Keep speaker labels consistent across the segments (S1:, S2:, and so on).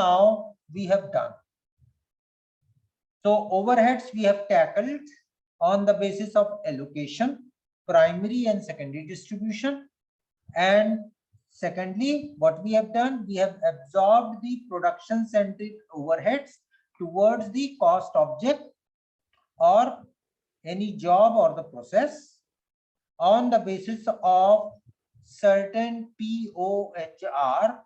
S1: now we have done. So overheads we have tackled on the basis of allocation, primary and secondary distribution. And secondly, what we have done, we have absorbed the production centric overheads towards the cost object or any job or the process on the basis of certain POHR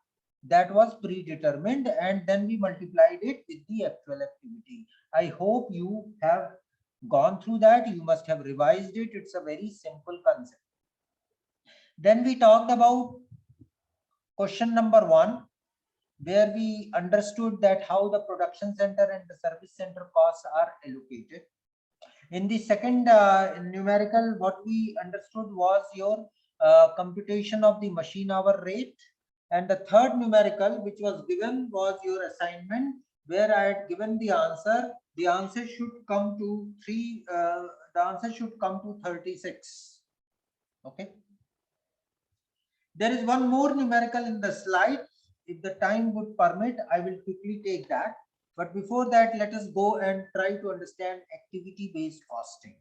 S1: that was predetermined, and then we multiplied it with the actual activity. I hope you have gone through that. You must have revised it. It's a very simple concept. Then we talked about question number 1, where we understood that how the production center and the service center costs are allocated. In the second numerical, what we understood was your computation of the machine hour rate. And the third numerical which was given was your assignment, where I had given the answer. The answer should come to 36. Okay. There is one more numerical in the slide. If the time would permit, I will quickly take that. But before that, let us go and try to understand activity-based costing.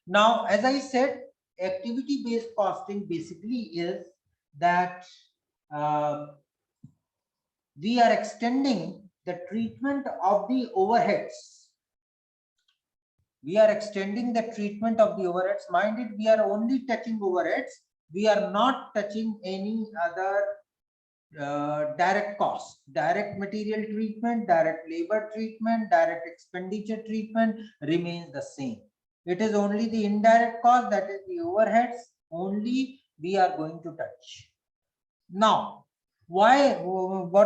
S1: Now, as I said, activity-based costing basically is that we are extending the treatment of the overheads. We are extending the treatment of the overheads. Mind it, we are only touching overheads. We are not touching any other direct cost, direct material treatment, direct labor treatment, direct expenditure treatment remains the same. It is only the indirect cost, that is the overheads, only we are going to touch. Now, what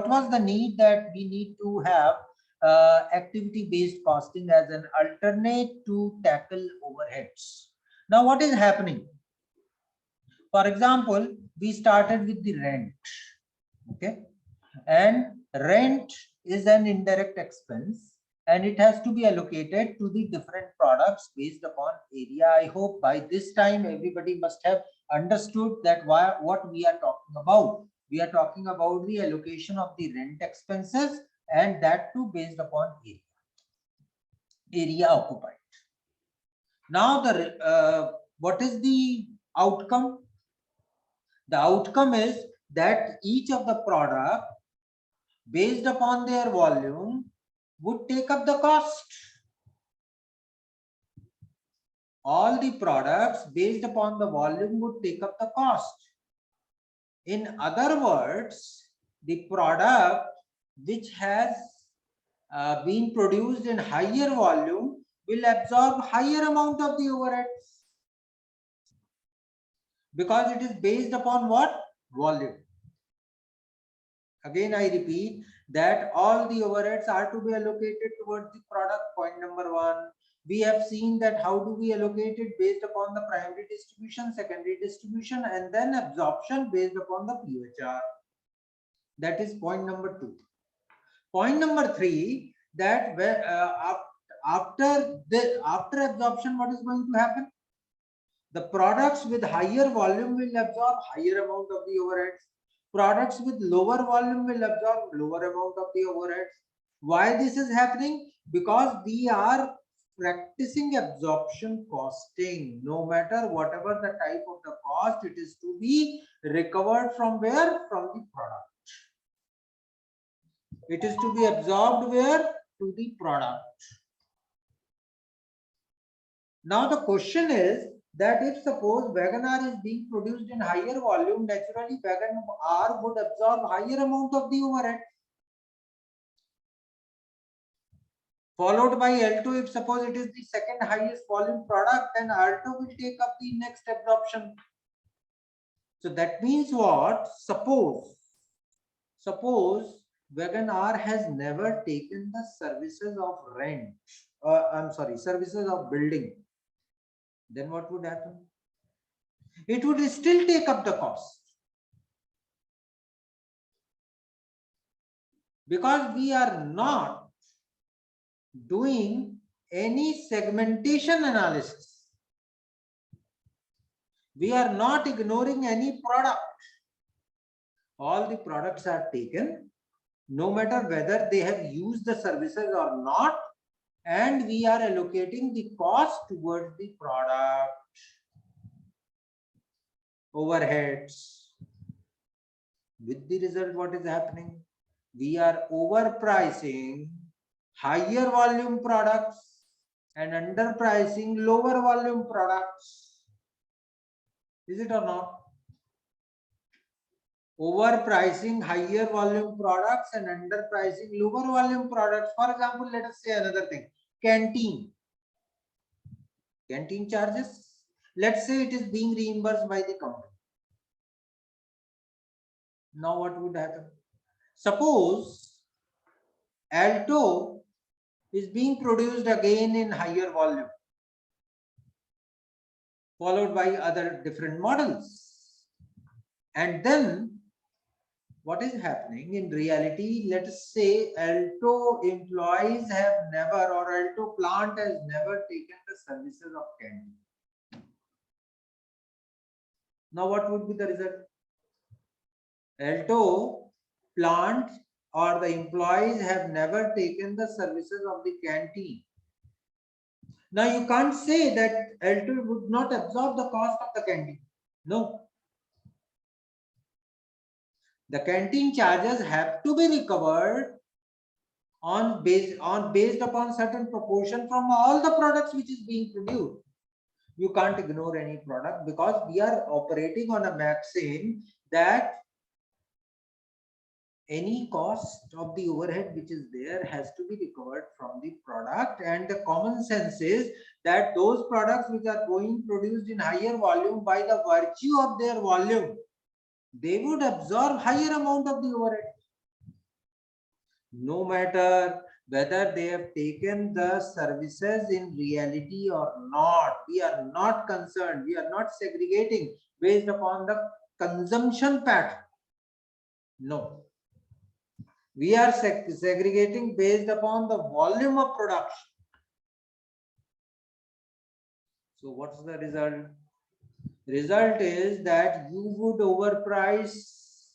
S1: was the need that we need to have activity-based costing as an alternate to tackle overheads? Now, what is happening? For example, we started with the rent. Okay, and rent is an indirect expense, and it has to be allocated to the different products based upon area. I hope by this time everybody must have understood that what we are talking about. We are talking about the allocation of the rent expenses, and that too based upon area occupied. Now what is the outcome? The outcome is that each of the product based upon their volume would take up the cost. All the products based upon the volume would take up the cost. In other words, the product which has been produced in higher volume will absorb higher amount of the overheads, because it is based upon what? Volume. Again, I repeat that all the overheads are to be allocated towards the product. Point number 1. We have seen that how do we allocate it based upon the primary distribution, secondary distribution, and then absorption based upon the POHR. That is point number 2. Point number 3, that after absorption, what is going to happen? The products with higher volume will absorb higher amount of the overheads. Products with lower volume will absorb lower amount of the overheads. Why this is happening? Because we are practicing absorption costing. No matter whatever the type of the cost, it is to be recovered from where? From the product. It is to be absorbed where? To the product. Now the question is that if suppose WagonR is being produced in higher volume, naturally WagonR would absorb higher amount of the overhead. Followed by L2, if suppose it is the second highest volume product, then R2 will take up the next absorption. So that means what? Suppose WagonR has never taken the services of rent, services of building. Then what would happen? It would still take up the cost. Because we are not doing any segmentation analysis. We are not ignoring any product. All the products are taken no matter whether they have used the services or not, and we are allocating the cost towards the product overheads. With the result, what is happening? We are overpricing higher volume products and underpricing lower volume products. Is it or not? Overpricing higher volume products and underpricing lower volume products. For example, let us say another thing, canteen charges. Let's say it is being reimbursed by the company. Now what would happen? Suppose Alto is being produced again in higher volume, followed by other different models. And then what is happening in reality? Let us say Alto employees have never, or Alto plant has never taken the services of canteen. Now what would be the result? Alto plant or the employees have never taken the services of the canteen. Now you can't say that Alto would not absorb the cost of the canteen. No. The canteen charges have to be recovered based upon certain proportion from all the products which is being produced. You can't ignore any product, because we are operating on a maxim that any cost of the overhead which is there has to be recovered from the product, and the common sense is that those products which are going produced in higher volume, by the virtue of their volume, they would absorb higher amount of the overhead, no matter whether they have taken the services in reality or not. We are not concerned, we are not segregating based upon the consumption pattern. No, we are segregating based upon the volume of production. So what's the result? Result is that you would overprice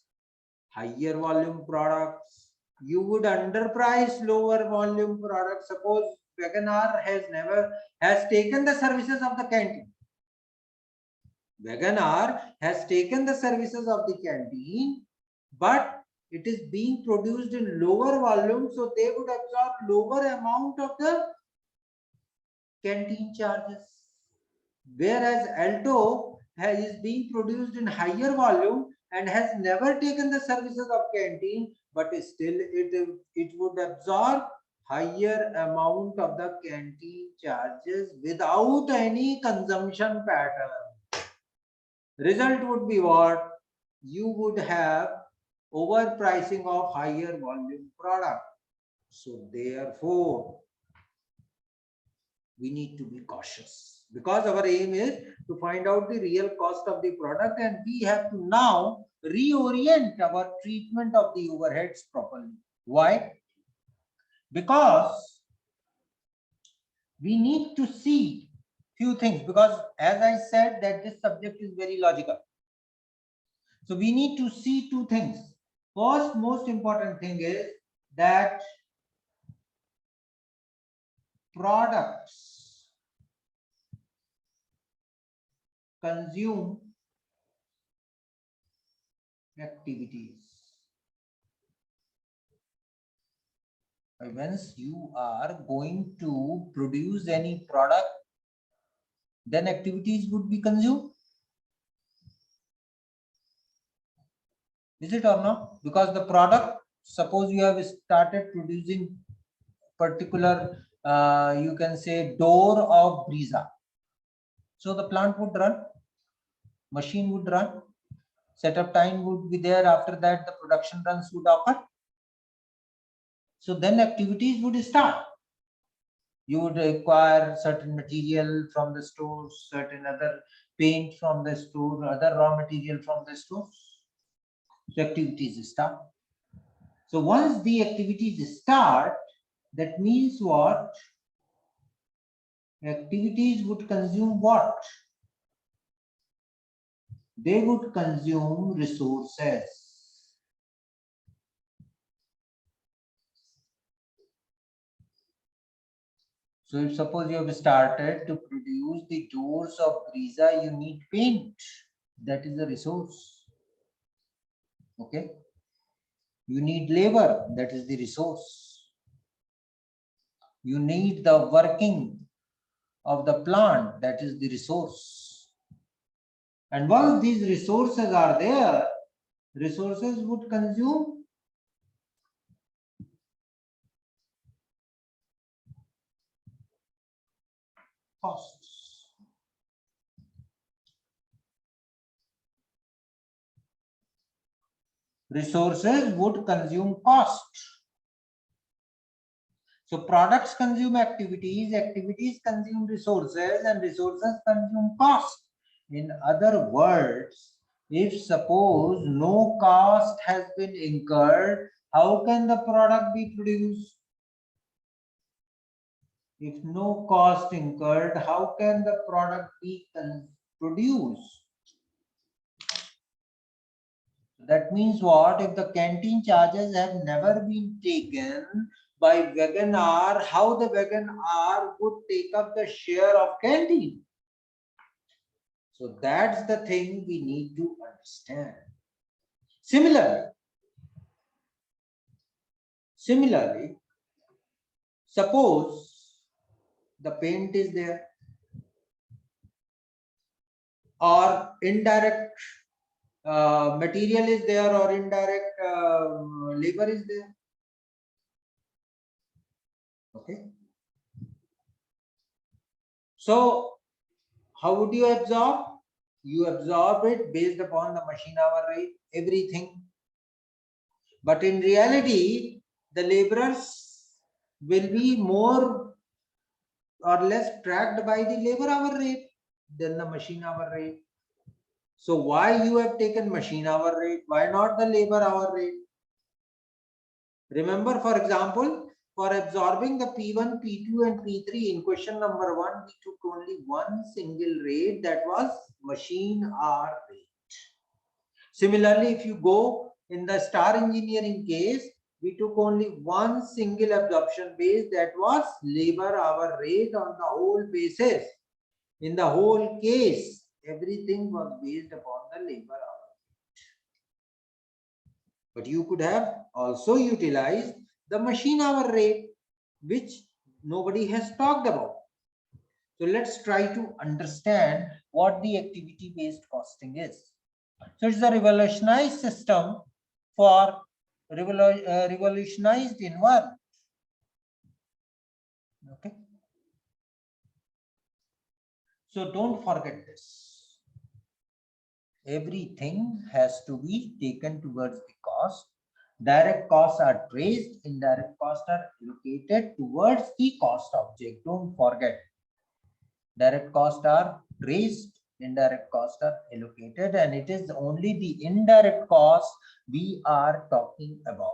S1: higher volume products, you would underprice lower volume products. Suppose Wagon-R has taken the services of the canteen. Wagon-R has taken the services of the canteen, but it is being produced in lower volume, so they would absorb lower amount of the canteen charges. Whereas Alto is being produced in higher volume and has never taken the services of canteen, but still it would absorb higher amount of the canteen charges without any consumption pattern. Result would be what? You would have overpricing of higher volume product. So therefore, we need to be cautious, because our aim is to find out the real cost of the product, and we have to now reorient our treatment of the overheads properly. Why? Because we need to see few things, because as I said that this subject is very logical. So we need to see two things. First, most important thing is that products consume activities. Once you are going to produce any product, then activities would be consumed. Is it or not? Because the product, suppose you have started producing particular, you can say, door of Brisa. So the plant would run, machine would run, setup time would be there. After that, the production runs would occur. So then activities would start. You would require certain material from the stores, certain other paint from the store, other raw material from the stores. So activities start. So once the activities start, that means what? Activities would consume what? They would consume resources. So if suppose you have started to produce the doors of Brisa, you need paint. That is the resource. Okay. You need labor. That is the resource. You need the working of the plant. That is the resource. And once these resources are there, resources would consume costs. Resources would consume cost. So products consume activities, activities consume resources, and resources consume cost. In other words, if suppose no cost has been incurred, how can the product be produced? If no cost incurred, how can the product be produced? That means what? If the canteen charges have never been taken by Wagon-R, how the Wagon-R would take up the share of canteen? So that's the thing we need to understand. Similarly, suppose the paint is there or indirect material is there or indirect labor is there. Okay. So how would you absorb? You absorb it based upon the machine hour rate, everything. But in reality, the laborers will be more or less tracked by the labor hour rate than the machine hour rate. So why you have taken machine hour rate? Why not the labor hour rate? Remember, for example, for absorbing the P1, P2 and P3 in question number 1, we took only one single rate, that was machine hour rate. Similarly, if you go in the star engineering case, we took only one single absorption base, that was labor hour rate on the whole basis. In the whole case, everything was based upon the labor hour. But you could have also utilized the machine hour rate, which nobody has talked about. So let's try to understand what the activity based costing is. So it's a revolutionized system for revolutionized environment. Okay. So don't forget this. Everything has to be taken towards the cost. Direct costs are traced, indirect costs are allocated towards the cost object. Don't forget. Direct costs are traced, indirect costs are allocated, and it is only the indirect cost we are talking about.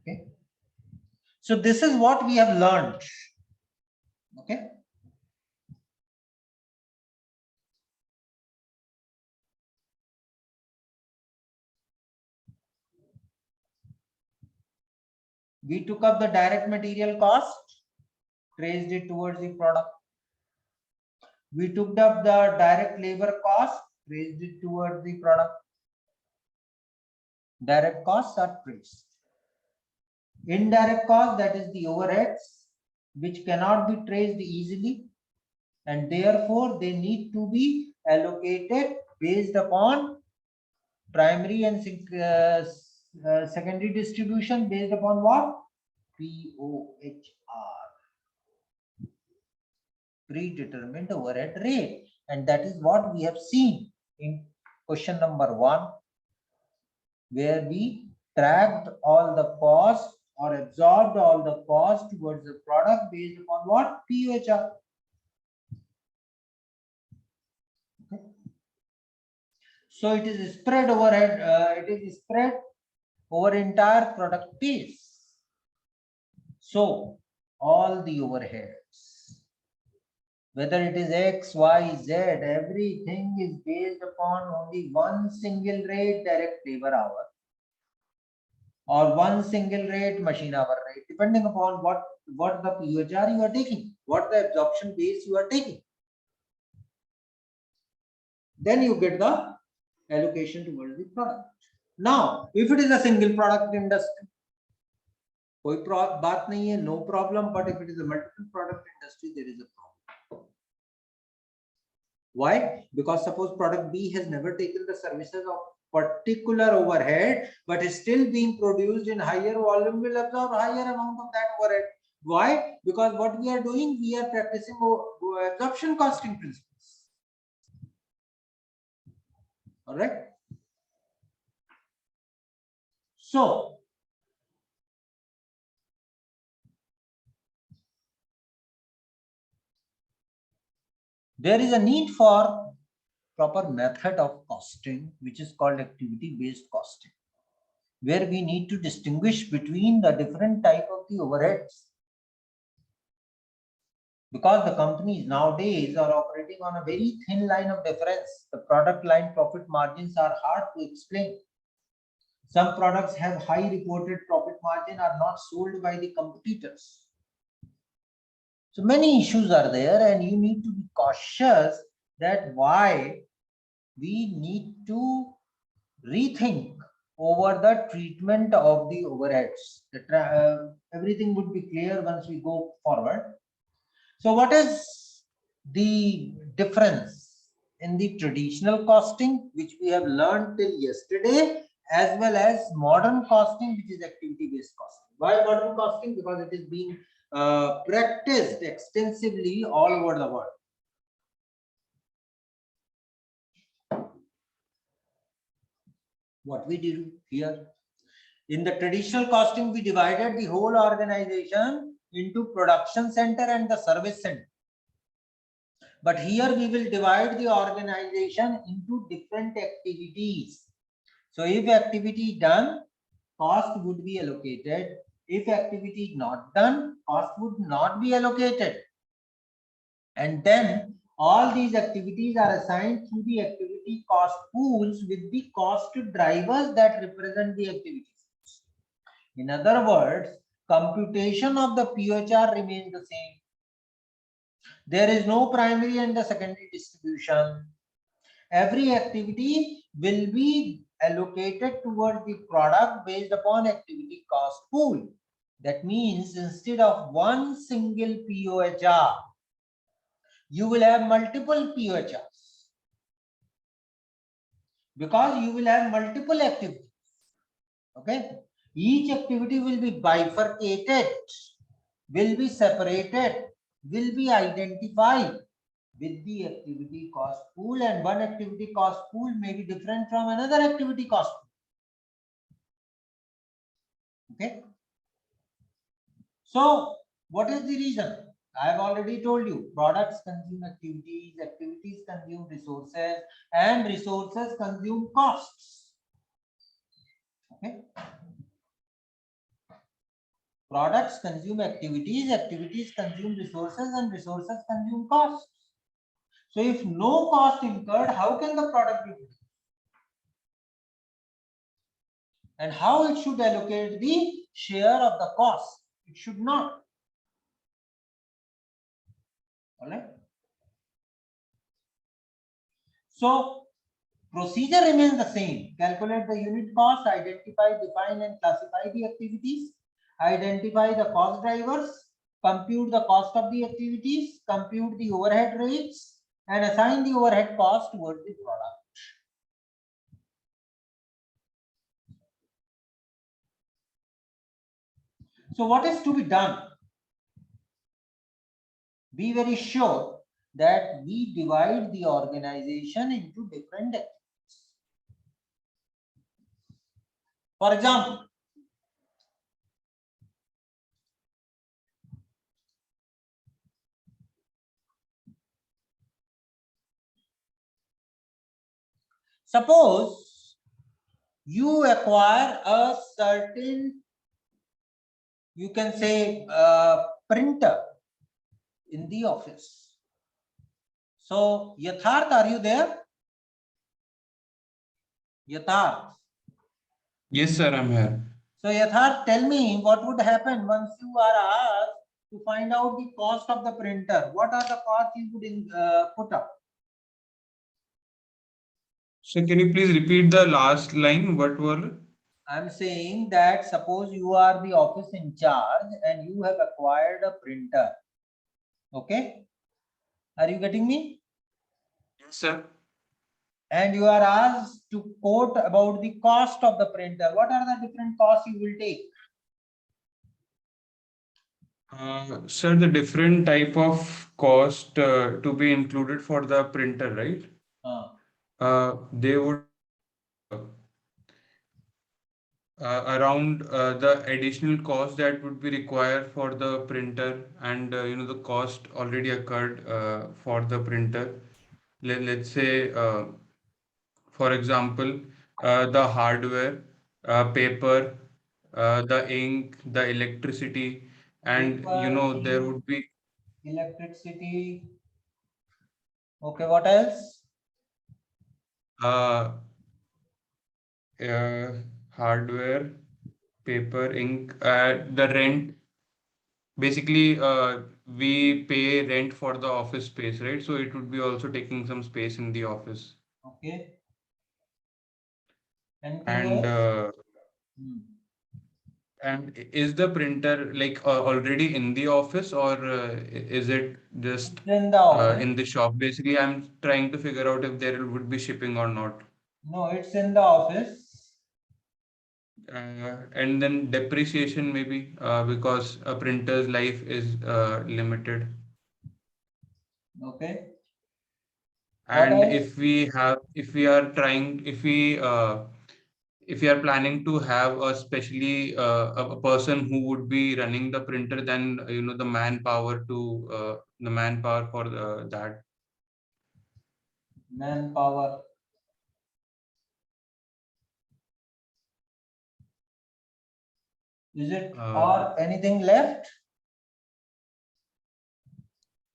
S1: Okay. So this is what we have learned. Okay. We took up the direct material cost, traced it towards the product. We took up the direct labor cost, traced it towards the product. Direct costs are traced. Indirect cost, that is the overheads, which cannot be traced easily, and therefore they need to be allocated based upon primary and secondary distribution, based upon what? POHR, predetermined overhead rate. And that is what we have seen in question number 1, where we tracked all the costs or absorbed all the costs towards the product based upon what? POHR. Okay. So it is spread overhead, it is spread over entire product piece. So all the overheads, whether it is X, Y, Z, everything is based upon only one single rate, direct labor hour. or one single rate, machine hour rate, depending upon what the POHR you are taking, what the absorption base you are taking. Then you get the allocation towards the product. Now, if it is a single product industry, कोई बात नहीं है, no problem. But if it is a multiple product industry, there is a problem. Why? Because suppose product B has never taken the services of particular overhead, but is still being produced in higher volume, will absorb higher amount of that overhead. Why? Because what we are doing, we are practicing absorption costing principles. All right. So there is a need for proper method of costing, which is called activity-based costing, where we need to distinguish between the different type of the overheads. Because the companies nowadays are operating on a very thin line of difference. The product line profit margins are hard to explain. Some products have high reported profit margin, are not sold by the competitors. So many issues are there, and you need to be cautious that why we need to rethink over the treatment of the overheads. Everything would be clear once we go forward. So what is the difference in the traditional costing, which we have learned till yesterday, as well as modern costing, which is activity-based costing? Why modern costing? Because it is being practiced extensively all over the world. What we do here in the traditional costing, we divided the whole organization into production center and the service center. But here we will divide the organization into different activities. So if activity done, cost would be allocated. If activity not done, cost would not be allocated. And then all these activities are assigned through the activity cost pools with the cost drivers that represent the activities. In other words, computation of the POHR remains the same. There is no primary and the secondary distribution. Every activity will be allocated towards the product based upon activity cost pool. That means instead of one single POHR, you will have multiple POHRs, because you will have multiple activities. Okay, each activity will be bifurcated, will be separated, will be identified with the activity cost pool, and one activity cost pool may be different from another activity cost pool. Okay, so what is the reason? I have already told you, products consume activities, activities consume resources, and resources consume costs. Okay, products consume activities, activities consume resources, and resources consume costs. So if no cost incurred, how can the product be produced? And how it should allocate the share of the cost? It should not. All right. So procedure remains the same. Calculate the unit cost, identify, define, and classify the activities, identify the cost drivers, compute the cost of the activities, compute the overhead rates, and assign the overhead cost towards the product. So what is to be done? Be very sure that we divide the organization into different activities. For example, suppose you acquire a certain, you can say, printer in the office. So Yatharth, are you there? Yatharth.
S2: Yes, sir, I'm here.
S1: So Yatharth, tell me what would happen once you are asked to find out the cost of the printer. What are the costs you would put up?
S2: So can you please repeat the last line? What were?
S1: I'm saying that suppose you are the office in charge and you have acquired a printer. Okay. Are you getting me?
S2: Yes, sir.
S1: And you are asked to quote about the cost of the printer. What are the different costs you will take?
S2: Sir, the different type of cost to be included for the printer, right? They would around the additional cost that would be required for the printer, and the cost already occurred for the printer. Let's say, for example, the hardware, paper, the ink, the electricity, and
S1: Paper,
S2: there
S1: ink,
S2: would be
S1: electricity. Okay, what else?
S2: uh, uh, hardware, paper, ink, the rent. Basically, we pay rent for the office space, right? So it would be also taking some space in the office.
S1: Okay. Anything
S2: And
S1: else?
S2: uh, and is the printer like already in the office, or is it just
S1: It's in the office.
S2: in the shop? Basically, I'm trying to figure out if there would be shipping or not.
S1: No, it's in the office.
S2: And then depreciation maybe because a printer's life is limited.
S1: Okay. What
S2: And
S1: else?
S2: if we are trying, if we are planning to have a specially a person who would be running the printer, then the manpower for that.
S1: Manpower. Is it
S2: Uh,
S1: or anything left?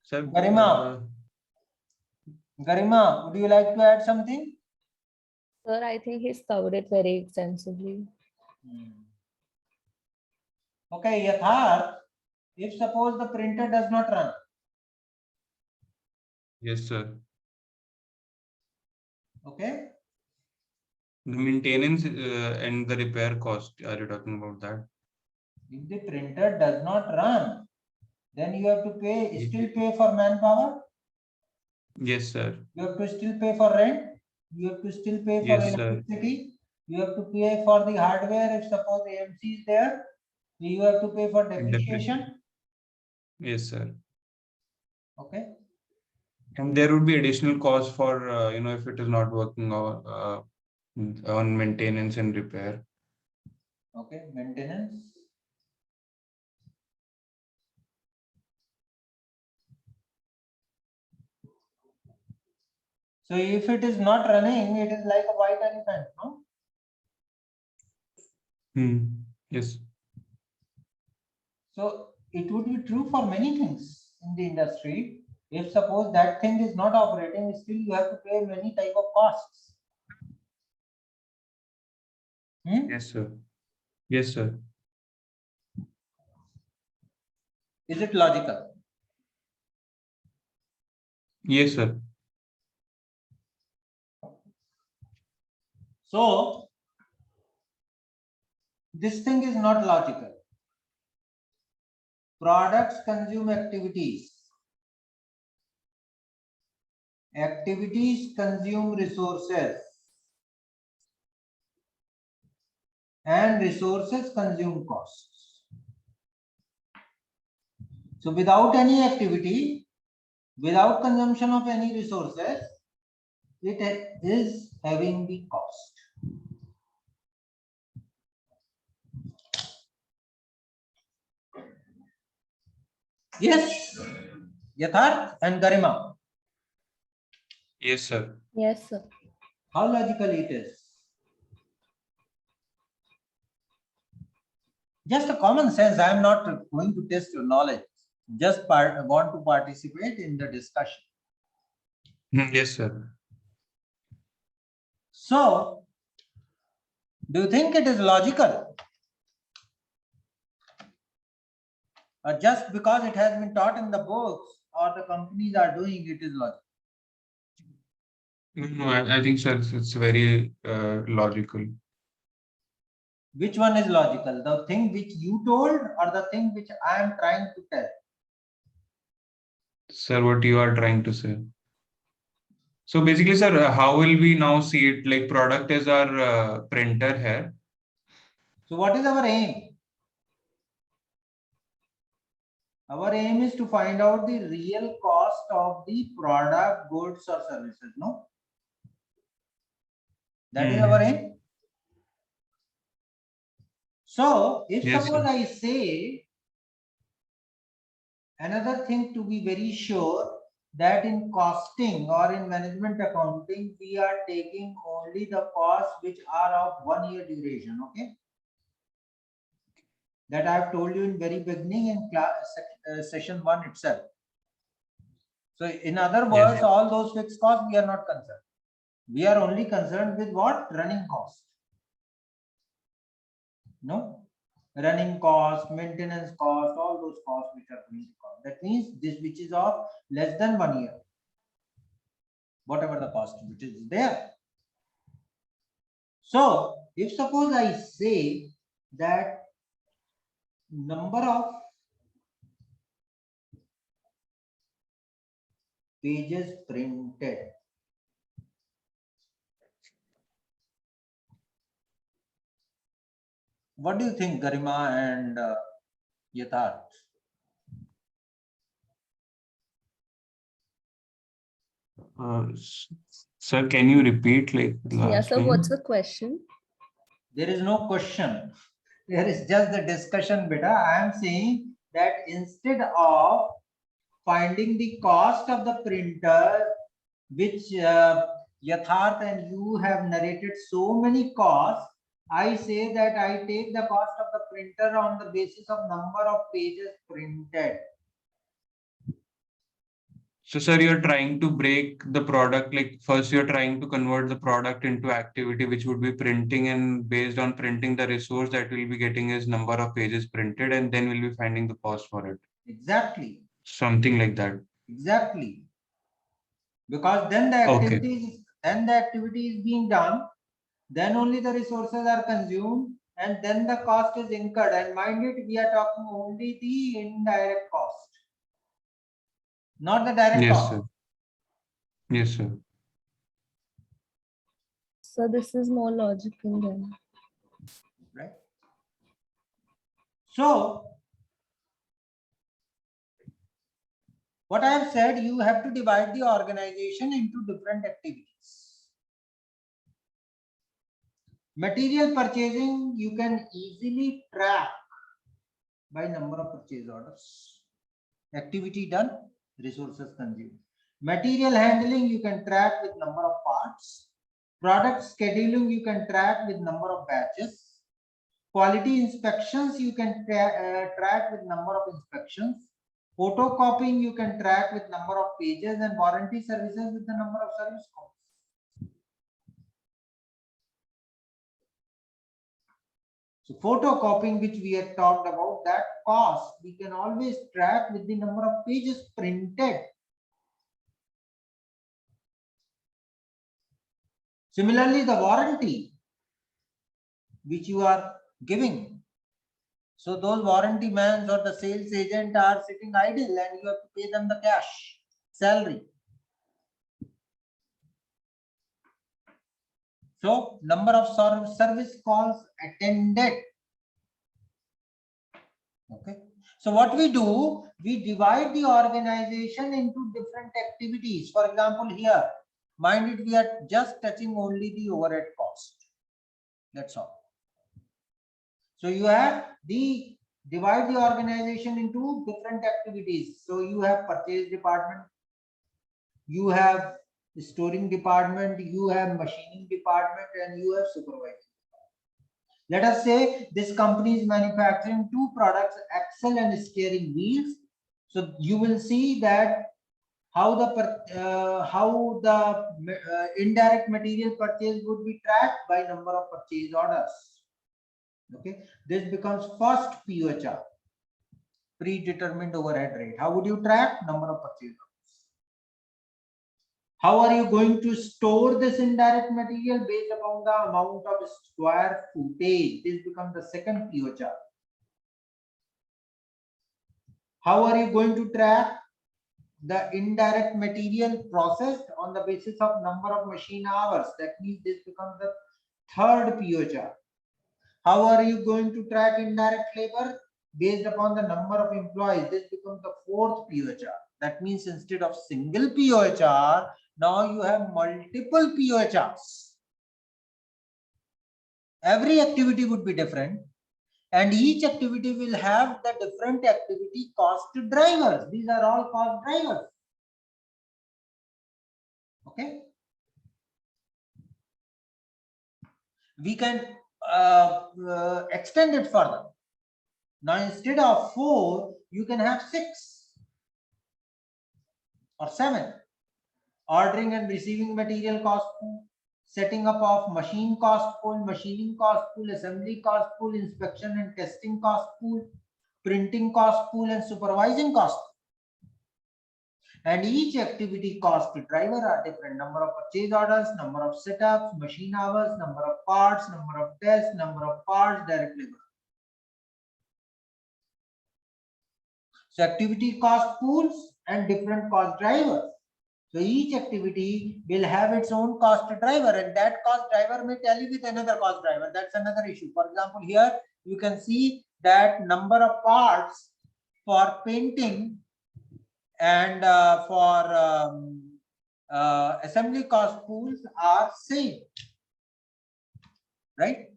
S2: Sir,
S1: Garima, Garima, would you like to add something?
S3: Sir, I think he's covered it very extensively.
S1: Okay, Yatharth, if suppose the printer does not run,
S2: yes, sir.
S1: okay,
S2: The maintenance and the repair cost, are you talking about that?
S1: if the printer does not run, then you have to pay,
S2: Ye-
S1: still pay for manpower,
S2: Yes, sir.
S1: you have to still pay for rent, you have to still pay for
S2: Yes, sir.
S1: electricity, you have to pay for the hardware if suppose AMC is there, you have to pay for depreciation,
S2: Yes, sir.
S1: okay.
S2: And there would be additional cost for if it is not working on maintenance and repair.
S1: Okay, maintenance. So if it is not running, it is like a white elephant, no?
S2: Yes.
S1: So it would be true for many things in the industry. If suppose that thing is not operating, still you have to pay many type of costs.
S2: Yes, sir. Yes, sir.
S1: Is it logical?
S2: Yes, sir.
S1: So this thing is not logical. Products consume activities. Activities consume resources. And resources consume costs. So without any activity, without consumption of any resources, it is having the cost. Yes, Yatharth and Garima.
S2: Yes, sir.
S3: Yes, sir.
S1: How logical it is? Just a common sense. I am not going to test your knowledge. Just want to participate in the discussion.
S2: Yes, sir.
S1: So, do you think it is logical Just because it has been taught in the books or the companies are doing it is logical?
S2: No, I think, sir, it's very logical.
S1: Which one is logical? The thing which you told or the thing which I am trying to tell?
S2: Sir, what you are trying to say? So basically, sir, how will we now see it? Like product is our printer here.
S1: So what is our aim? Our aim is to find out the real cost of the product, goods or services, no? That is our aim. So if
S2: Yes,
S1: suppose
S2: sir.
S1: I say another thing to be very sure, that in costing or in management accounting, we are taking only the costs which are of 1 year duration, okay? That I have told you in very beginning in class, session 1 itself. So in other words,
S2: Yes.
S1: all those fixed costs, we are not concerned. We are only concerned with what? Running cost. No? Running cost, maintenance cost, all those costs which are going to cost. That means this which is of less than 1 year. Whatever the cost which is there. So if suppose I say that number of pages printed, what do you think, Garima and Yatharth?
S2: Sir, can you repeat like the
S3: Yeah,
S2: last
S3: so
S2: line?
S3: what's the question?
S1: There is no question. There is just the discussion, beta. I am saying that instead of finding the cost of the printer, which Yatharth and you have narrated so many costs, I say that I take the cost of the printer on the basis of number of pages printed.
S2: So, sir, you're trying to break the product. Like first, you're trying to convert the product into activity, which would be printing, and based on printing, the resource that we'll be getting is number of pages printed, and then we'll be finding the cost for it.
S1: Exactly.
S2: Something like that.
S1: Exactly. Because then the
S2: Okay.
S1: activity is being done, then only the resources are consumed, and then the cost is incurred. And mind it, we are talking only the indirect cost, not the direct
S2: Yes,
S1: cost.
S2: sir. Yes, sir.
S3: So this is more logical then.
S1: Right? So what I have said, you have to divide the organization into different activities. Material purchasing, you can easily track by number of purchase orders. Activity done, resources consumed. Material handling, you can track with number of parts. Product scheduling, you can track with number of batches. Quality inspections, you can track with number of inspections. Photocopying, you can track with number of pages, and warranty services with the number of service calls. So photocopying, which we had talked about, that cost we can always track with the number of pages printed. Similarly, the warranty which you are giving. So those warranty mans or the sales agent are sitting idle and you have to pay them the cash salary. So number of service calls attended. Okay. So what we do, we divide the organization into different activities. For example, here, mind it, we are just touching only the overhead cost. That's all. So you have divide the organization into different activities. So you have purchase department, you have storing department, you have machining department, and you have supervising. Let us say this company is manufacturing two products, axle and steering wheels. So you will see that how the indirect material purchase would be tracked by number of purchase orders. Okay, this becomes first POHR. predetermined overhead rate. How would you track? Number of purchase orders. How are you going to store this indirect material? Based upon the amount of square footage. This becomes the second PO chart. How are you going to track the indirect material processed on the basis of number of machine hours? That means this becomes the third PO chart. How are you going to track indirect labor? Based upon the number of employees. This becomes the fourth PO chart. That means instead of single PO chart, now you have multiple PO charts. Every activity would be different, and each activity will have the different activity cost drivers. These are all cost drivers. Okay. We can extend it further. Now, instead of 4, you can have 6 or 7. Ordering and receiving material cost pool, setting up of machine cost pool, machining cost pool, assembly cost pool, inspection and testing cost pool, printing cost pool, and supervising cost pool. And each activity cost driver are different. Number of purchase orders, number of setups, machine hours, number of parts, number of tests, number of parts, direct labor. So activity cost pools and different cost drivers. So each activity will have its own cost driver, and that cost driver may tally with another cost driver. That's another issue. For example, here you can see that number of parts for painting and for assembly cost pools are same, right?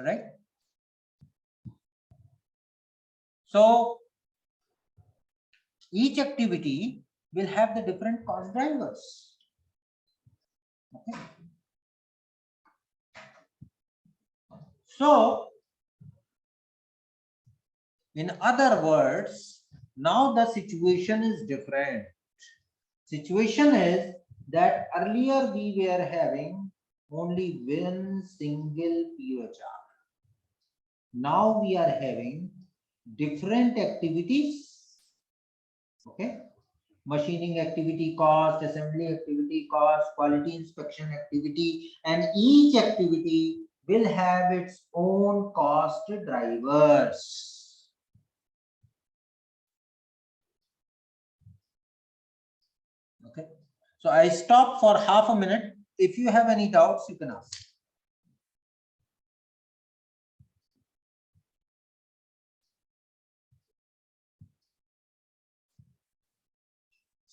S1: Right. So each activity will have the different cost drivers. Okay. So in other words, now the situation is different. Situation is that earlier we were having only one single PO chart. Now we are having different activities. Okay. Machining activity cost, assembly activity cost, quality inspection activity, and each activity will have its own cost drivers. Okay. So I stop for half a minute. If you have any doubts, you can ask.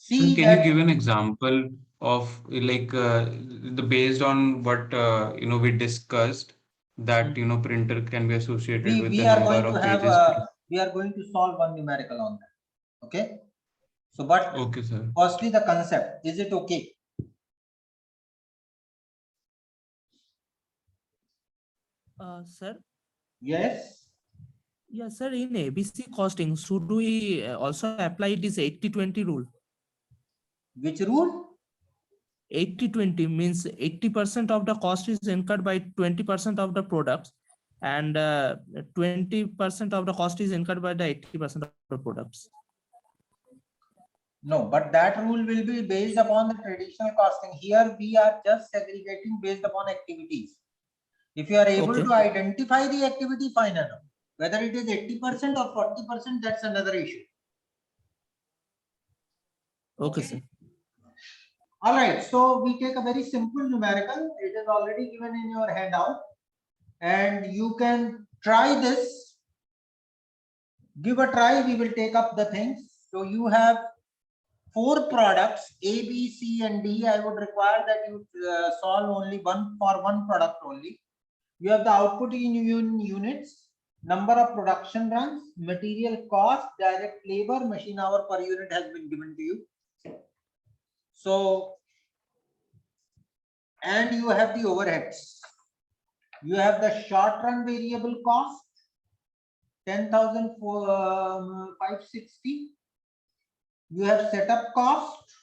S2: Sir, can you give an example of like the based on what we discussed that printer can be associated with
S1: we
S2: the
S1: are
S2: number
S1: going to
S2: of
S1: have
S2: pages?
S1: we are going to solve one numerical on that. Okay. So, but
S2: Okay, sir.
S1: firstly, the concept, is it okay?
S4: Sir.
S1: Yes.
S4: Yes, sir. In ABC costing, should we also apply this 80-20 rule?
S1: Which rule?
S4: 80-20 means 80% of the cost is incurred by 20% of the products, and 20% of the cost is incurred by the 80% of the products.
S1: No, but that rule will be based upon the traditional costing. Here we are just segregating based upon activities. If you are able
S4: Okay.
S1: to identify the activity, fine enough. Whether it is 80% or 40%, that's another issue.
S4: Okay, sir.
S1: All right, so we take a very simple numerical. It is already given in your handout, and you can try this. Give a try. We will take up the things. So you have 4 products, A, B, C, and D. I would require that you solve only one product only. You have the output in units, number of production runs, material cost, direct labor, machine hour per unit has been given to you. So, and you have the overheads. You have the short run variable cost, 10,560. You have setup cost,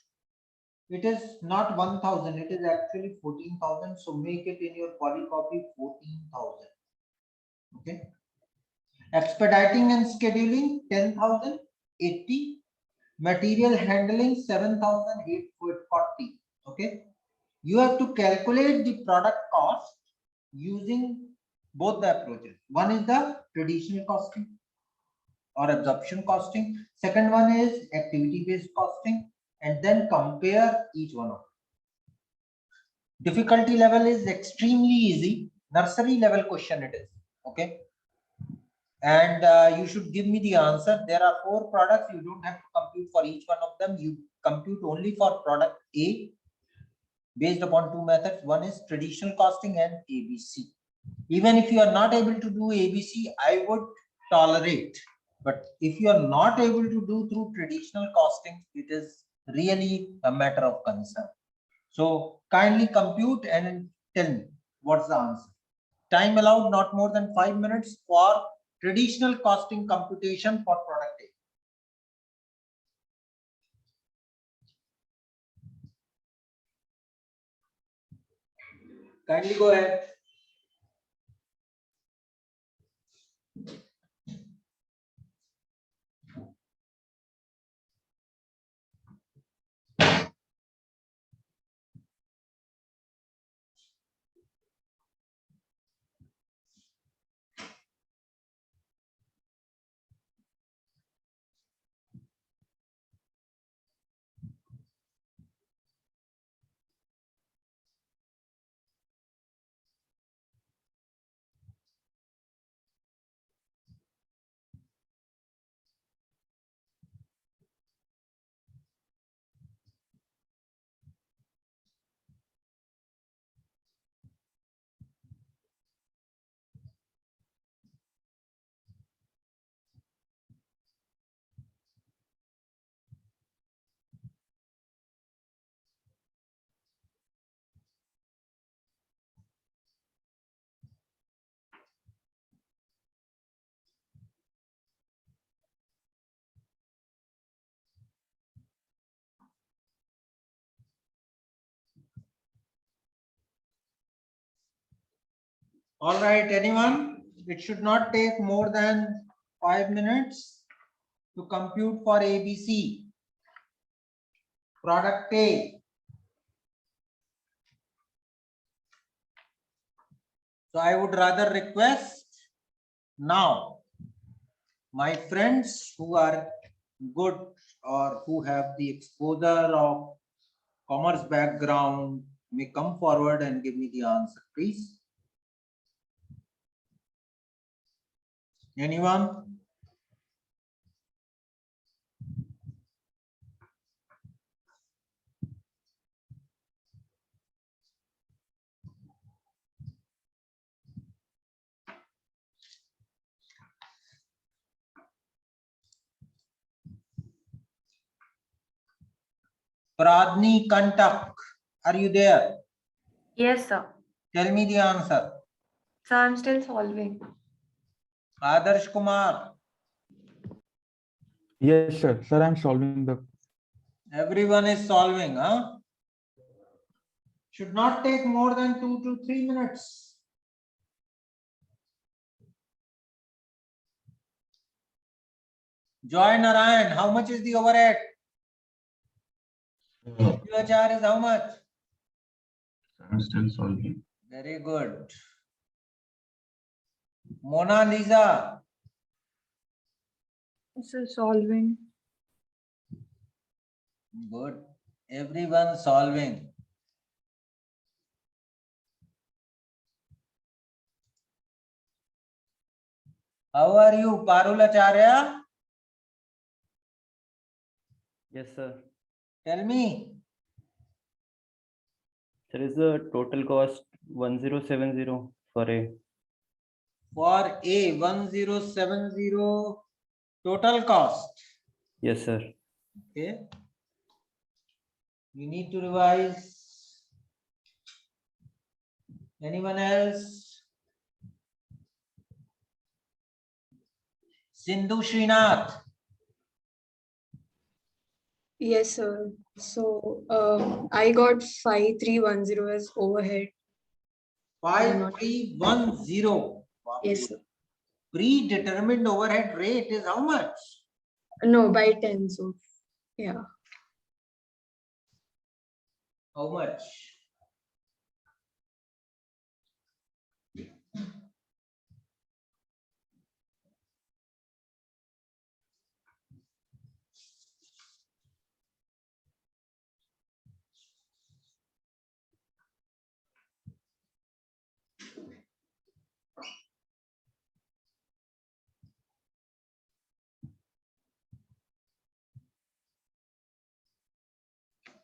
S1: It is not 1000, it is actually 14,000. So make it in your polycopy 14,000. Okay. Expediting and scheduling 10,000, 80. Material handling 7,840. Okay. You have to calculate the product cost using both the approaches. One is the traditional costing or absorption costing. Second one is activity based costing, and then compare each one of them. Difficulty level is extremely easy. Nursery level question it is. Okay. And you should give me the answer. There are 4 products. You don't have to compute for each one of them. You compute only for product A based upon 2 methods. One is traditional costing and ABC. Even if you are not able to do ABC, I would tolerate. But if you are not able to do through traditional costing, it is really a matter of concern. So kindly compute and tell me what's the answer. Time allowed not more than 5 minutes for traditional costing computation for product A. Kindly go ahead. All right, anyone? It should not take more than 5 minutes to compute for ABC. Product A. So I would rather request now my friends who are good or who have the exposure of commerce background may come forward and give me the answer, please. Anyone? Pradni Kantak, are you there?
S5: Yes, sir.
S1: Tell me the answer.
S5: So I'm still solving.
S1: Adarsh Kumar,
S6: Yes, sir. Sir, I'm solving the.
S1: everyone is solving, huh? Should not take more than 2 to 3 minutes. Joy Narayan, how much is the overhead? QHR is how much?
S6: I'm still solving.
S1: Very good. Mona Lisa,
S5: So solving.
S1: good. Everyone solving. How are you, Parul Acharya?
S7: Yes, sir.
S1: Tell me.
S7: There is a total cost 1070 for A.
S1: For A 1070 total cost.
S7: Yes, sir.
S1: Okay. We need to revise. Anyone else? Sindhu Srinath.
S8: Yes, sir. So I got 5310 as overhead.
S1: 5310.
S8: Yes, sir.
S1: Predetermined overhead rate is how much?
S8: No, by 10. So yeah.
S1: How much?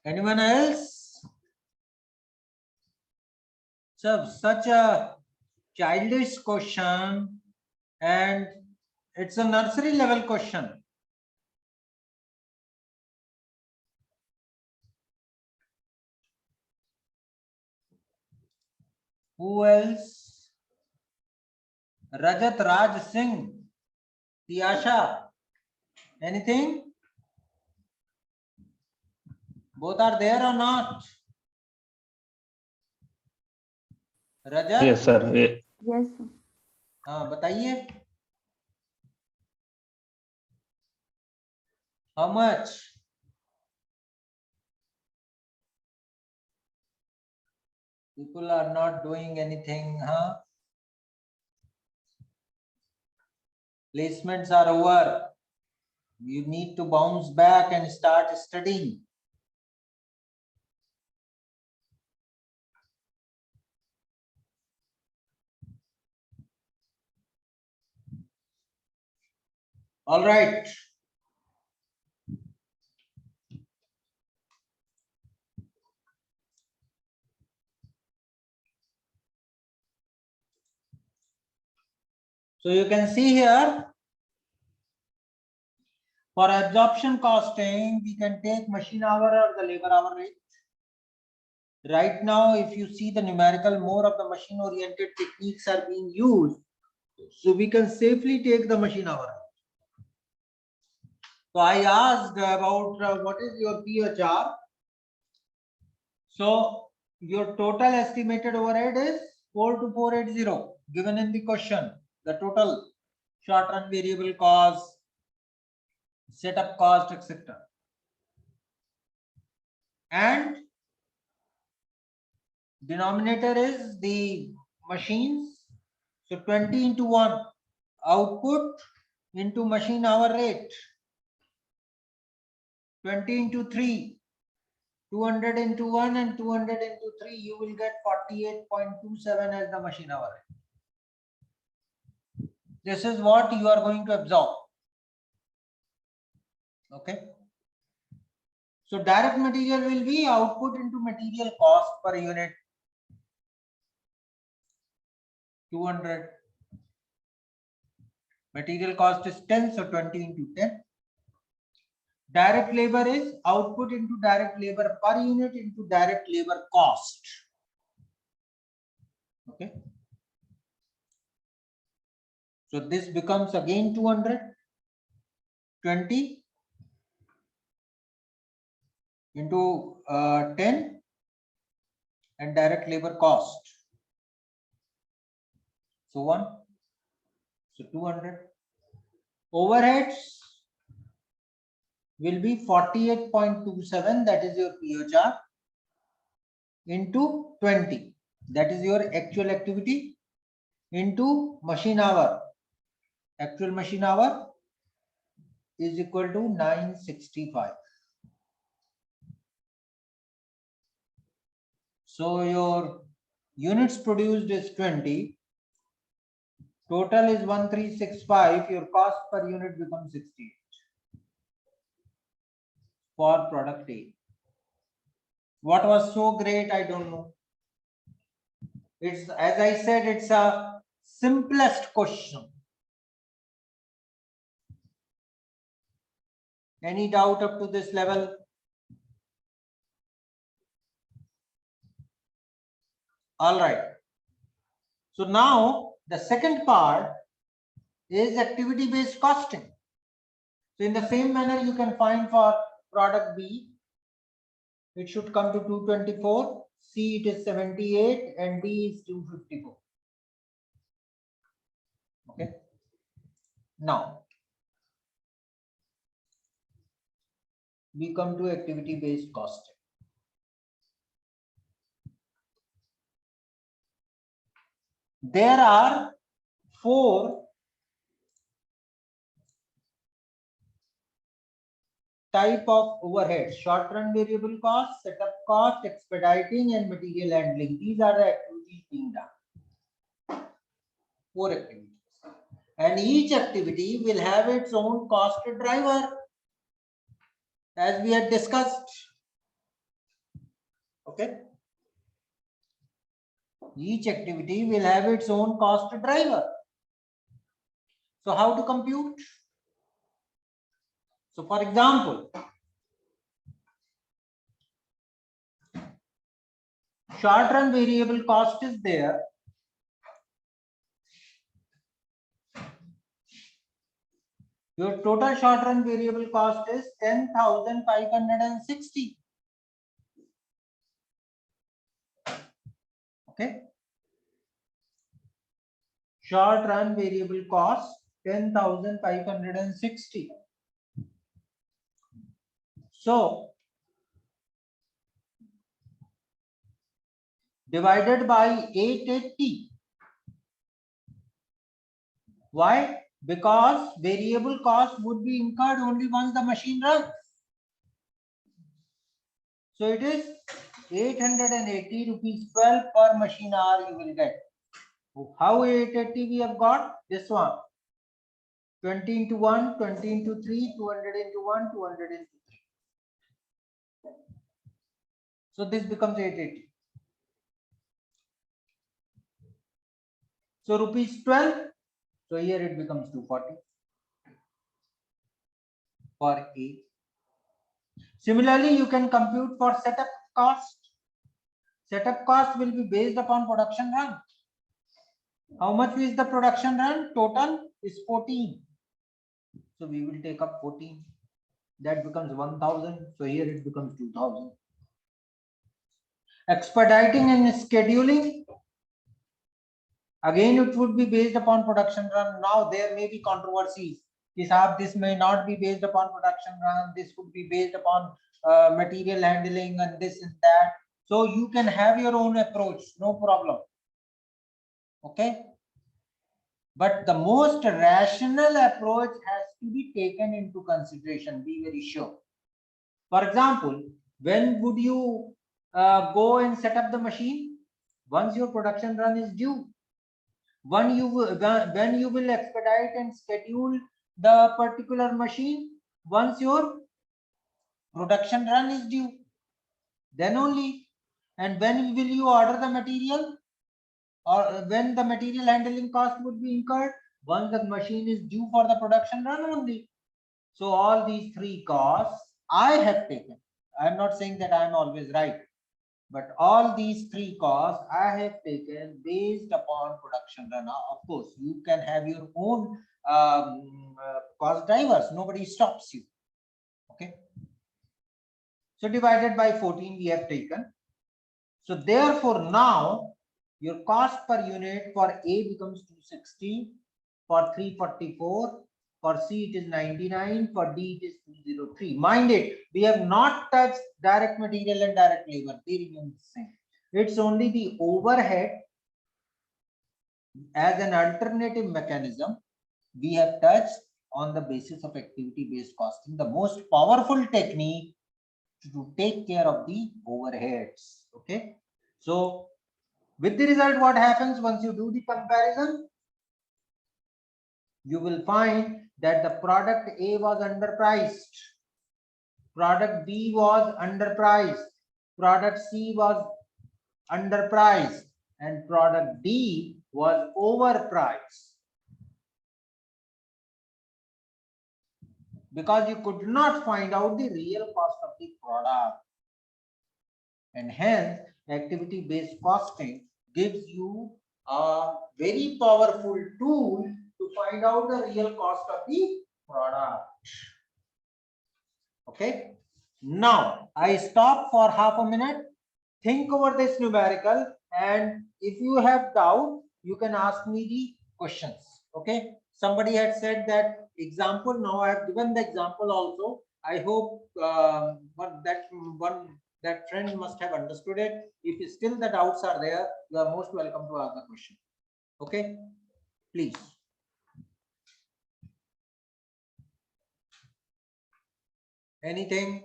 S1: Anyone else? So such a childish question, and it's a nursery level question. Who else? Rajat Raj Singh, Tiyasha, anything? Both are there or not? Rajat?
S6: Yes, sir.
S5: Yes, sir.
S1: हाँ बताइए. How much? People are not doing anything, huh? Placements are over. You need to bounce back and start studying. All right. So you can see here, for absorption costing, we can take machine hour or the labor hour rate. Right now, if you see the numerical, more of the machine oriented techniques are being used. So we can safely take the machine hour. So I asked about what is your PHR. So your total estimated overhead is 42480 given in the question. The total short run variable cost, setup cost, etc. And denominator is the machines. So 20 into 1 output into machine hour rate. 20 into 3, 200 into 1 and 200 into 3, you will get 48.27 as the machine hour rate. This is what you are going to absorb. Okay. So direct material will be output into material cost per unit. 200. Material cost is 10, so 20 into 10. Direct labor is output into direct labor per unit into direct labor cost. Okay. So this becomes again 200. 20 into 10 and direct labor cost. So 1. So 200. Overheads will be 48.27, that is your PHR, into 20, that is your actual activity, into machine hour. Actual machine hour is equal to 965. So your units produced is 20. Total is 1365. Your cost per unit becomes 68 for product A. What was so great? I don't know. It's, as I said, it's a simplest question. Any doubt up to this level? All right. So now the second part is activity based costing. So in the same manner, you can find for product B, it should come to 224, C it is 78, and D is 254. Okay. Now, we come to activity-based costing. There are 4 type of overheads: short-run variable cost, setup cost, expediting, and material handling. These are the activities being done. 4 activities. And each activity will have its own cost driver, as we had discussed. Okay. Each activity will have its own cost driver. So how to compute? So for example, short run variable cost is there. Your total short run variable cost is 10,560. Okay. Short run variable cost 10,560. So divided by 880. Why? Because variable cost would be incurred only once the machine runs. So it is 880 rupees 12 per machine hour you will get. How 880 we have got? This one. 20 into 1, 20 into 3, 200 into 1, 200 into 3. So this becomes 880. So rupees 12. So here it becomes 240 for A. Similarly, you can compute for setup cost. Setup cost will be based upon production run. How much is the production run? Total is 14. So we will take up 14. That becomes 1000. So here it becomes 2000. Expediting and scheduling. Again, it would be based upon production run. Now there may be controversies. This may not be based upon production run. This would be based upon material handling and this and that. So you can have your own approach, no problem. Okay. But the most rational approach has to be taken into consideration. Be very sure. For example, when would you go and set up the machine? Once your production run is due. When you will expedite and schedule the particular machine, once your production run is due, then only. And when will you order the material, or when the material handling cost would be incurred? Once the machine is due for the production run only. So all these 3 costs I have taken. I am not saying that I am always right, but all these 3 costs I have taken based upon production run. Now, of course, you can have your own cost drivers. Nobody stops you. Okay. So divided by 14 we have taken. So therefore now your cost per unit for A becomes 260, for 344, for C it is 99, for D it is 203. Mind it, we have not touched direct material and direct labor. They remain the same. It's only the overhead as an alternative mechanism we have touched on the basis of activity-based costing, the most powerful technique to take care of the overheads. Okay. So with the result, what happens once you do the comparison? You will find that the product A was underpriced, product B was underpriced, product C was underpriced, and product D was overpriced. Because you could not find out the real cost of the product. And hence, activity-based costing gives you a very powerful tool to find out the real cost of the product. Okay. Now I stop for half a minute. Think over this numerical, and if you have doubt, you can ask me the questions. Okay. Somebody had said that example. Now I have given the example also. I hope that friend must have understood it. If still the doubts are there, you are most welcome to ask the question. Okay, please. Anything?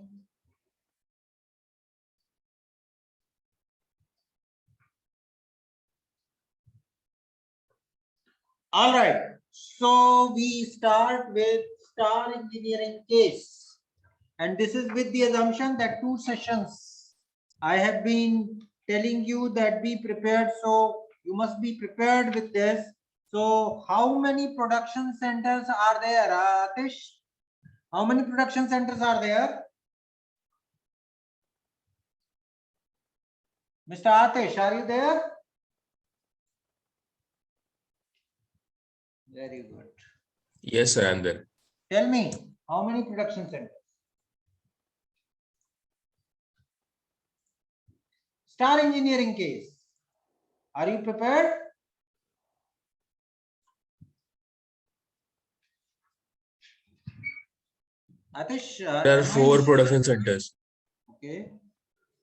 S1: All right. So we start with star engineering case. And this is with the assumption that 2 sessions I have been telling you that be prepared. So you must be prepared with this. So how many production centers are there, Atish? How many production centers are there? Mr. Atish, are you there? Very good.
S9: Yes, sir, I'm there.
S1: Tell me, how many production centers? Star engineering case. Are you prepared? Atish,
S9: There are 4 production centers.
S1: Okay.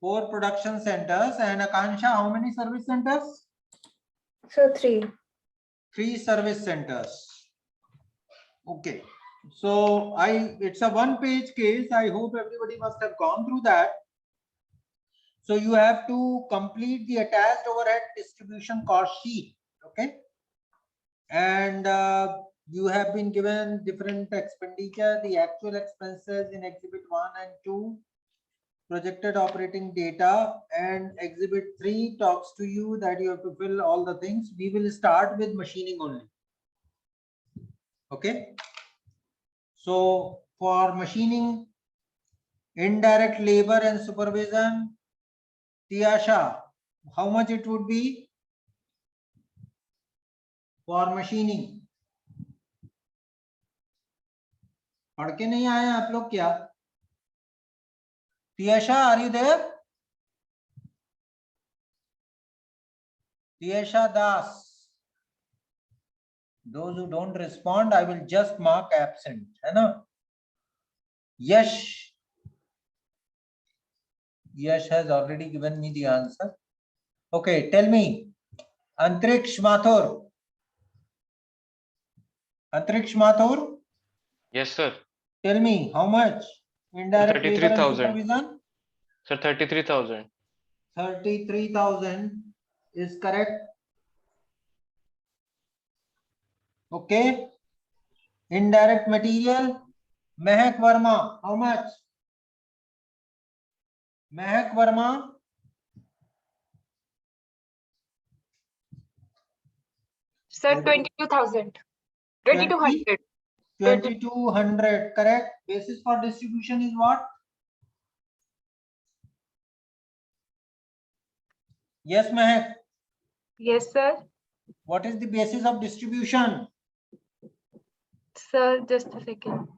S1: 4 production centers. And Akansha, how many service centers?
S5: So 3.
S1: 3 service centers. Okay. So it's a 1-page case. I hope everybody must have gone through that. So you have to complete the attached overhead distribution cost sheet. Okay. And you have been given different expenditure, the actual expenses in exhibit 1 and 2, projected operating data, and exhibit 3 talks to you that you have to fill all the things. We will start with machining only. Okay. So for machining, indirect labor and supervision, Tiasha, how much it would be for machining? पढ़ के नहीं आए आप लोग क्या? Tiasha, are you there? Tiasha Das. Those who don't respond, I will just mark absent. है ना? Yash. Yash has already given me the answer. Okay, tell me. Antriksh Mathur. Antriksh Mathur.
S10: Yes, sir.
S1: Tell me how much? Indirect labor and
S10: 33,000.
S1: supervision?
S10: Sir, 33,000.
S1: 33,000 is correct. Okay. Indirect material. Mehak Verma, how much? Mehak Verma.
S5: Sir, 22,000. 2200.
S1: 2200, correct. Basis for distribution is what? Yes, Mehak.
S5: Yes, sir.
S1: What is the basis of distribution?
S5: Sir, just a second.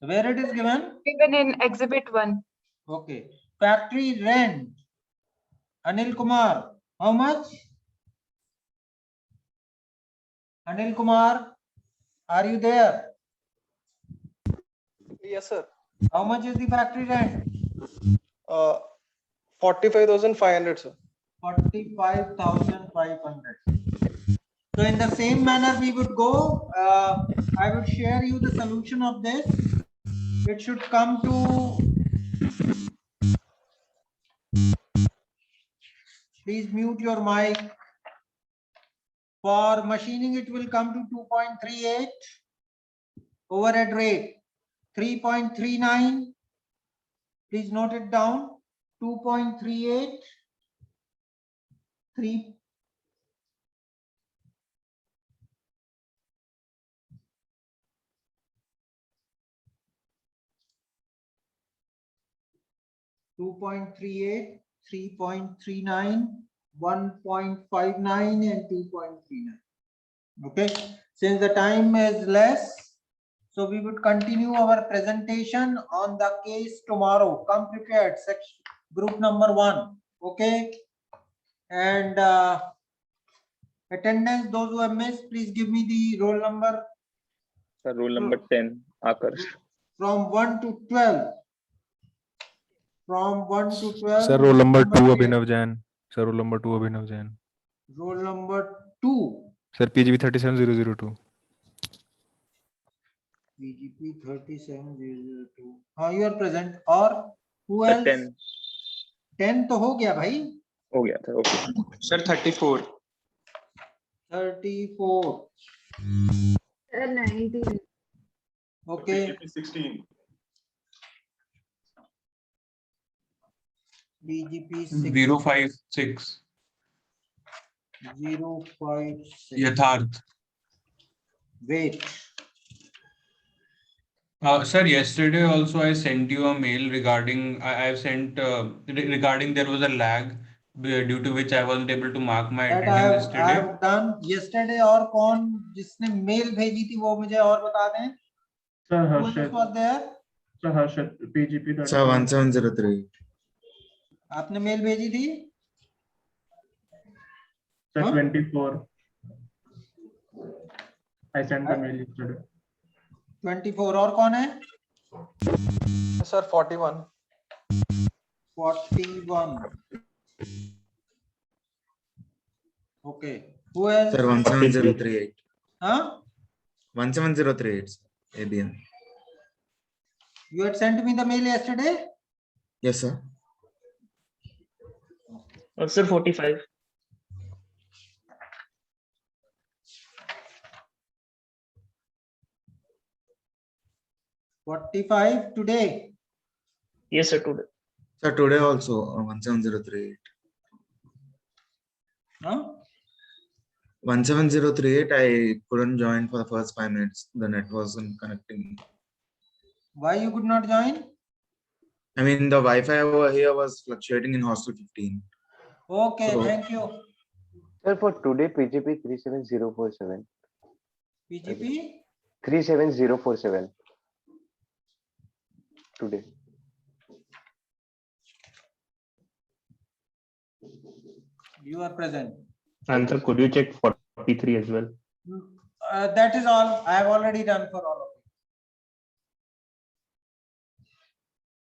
S1: Where it is given?
S5: Given in exhibit 1.
S1: Okay. Factory rent. Anil Kumar, how much? Anil Kumar, are you there?
S11: Yes, sir.
S1: How much is the factory rent?
S11: 45,500, sir.
S1: 45,500. So in the same manner we would go, I would share you the solution of this. It should come to, please mute your mic. For machining, it will come to 2.38. Overhead rate 3.39. Please note it down. 2.38. 3. Two 3.39, 1.59 and 2.39. Okay, since the time is less, So we would continue our presentation on the case tomorrow. Come prepared, section group number 1. Okay. And attendance, those who have missed, please give me the roll number.
S12: Sir, roll number 10, Akarsh.
S1: From 1 to 12. From 1 to 12.
S6: Sir, roll number 2,
S1: 10.
S6: Abhinav Jain. Sir, roll number 2, Abhinav Jain.
S1: Roll number 2.
S6: Sir, PGB 37002.
S1: PGP 37002. You are present. Or who
S12: Sir,
S1: else?
S12: 10.
S1: 10 तो हो गया भाई.
S12: हो गया था, okay. Sir, 34.
S1: 34.
S8: 19.
S1: Okay.
S12: 16.
S1: BGP
S2: 056.
S1: 056.
S2: Yatharth.
S1: Wait.
S2: Sir, yesterday also I sent you a mail regarding I've sent regarding there was a lag due to which I wasn't able to mark my
S1: That
S2: attendance
S1: I
S2: yesterday.
S1: have done yesterday. और कौन जिसने mail भेजी थी वो मुझे और बता दें.
S6: Sir,
S1: Who else was there?
S6: Sir, Harshad, PGP.
S9: Sir, 1703.
S1: आपने मेल भेजी थी?
S6: Sir,
S1: Huh?
S6: 24. I sent the mail yesterday.
S1: 24 और कौन है?
S11: Sir, 41.
S1: 41. Okay. Who else?
S9: Sir, 17038.
S1: Huh?
S9: 17038. ABM.
S1: You had sent me the mail yesterday?
S9: Yes, sir.
S7: Sir, 45.
S1: $45 today.
S7: Yes, sir, today.
S9: Sir, today also 17038.
S1: Huh?
S9: 17038. I couldn't join for the first 5 minutes. The net wasn't connecting.
S1: Why you could not join?
S9: I mean, the Wi-Fi over here was fluctuating in hostel 15.
S1: Okay,
S9: So-
S1: thank you.
S12: Sir, for today, PGP 37047.
S1: PGP?
S12: 37047. Today.
S1: You are present.
S7: And sir, could you check 43 as well?
S1: That is all. I have already done for all of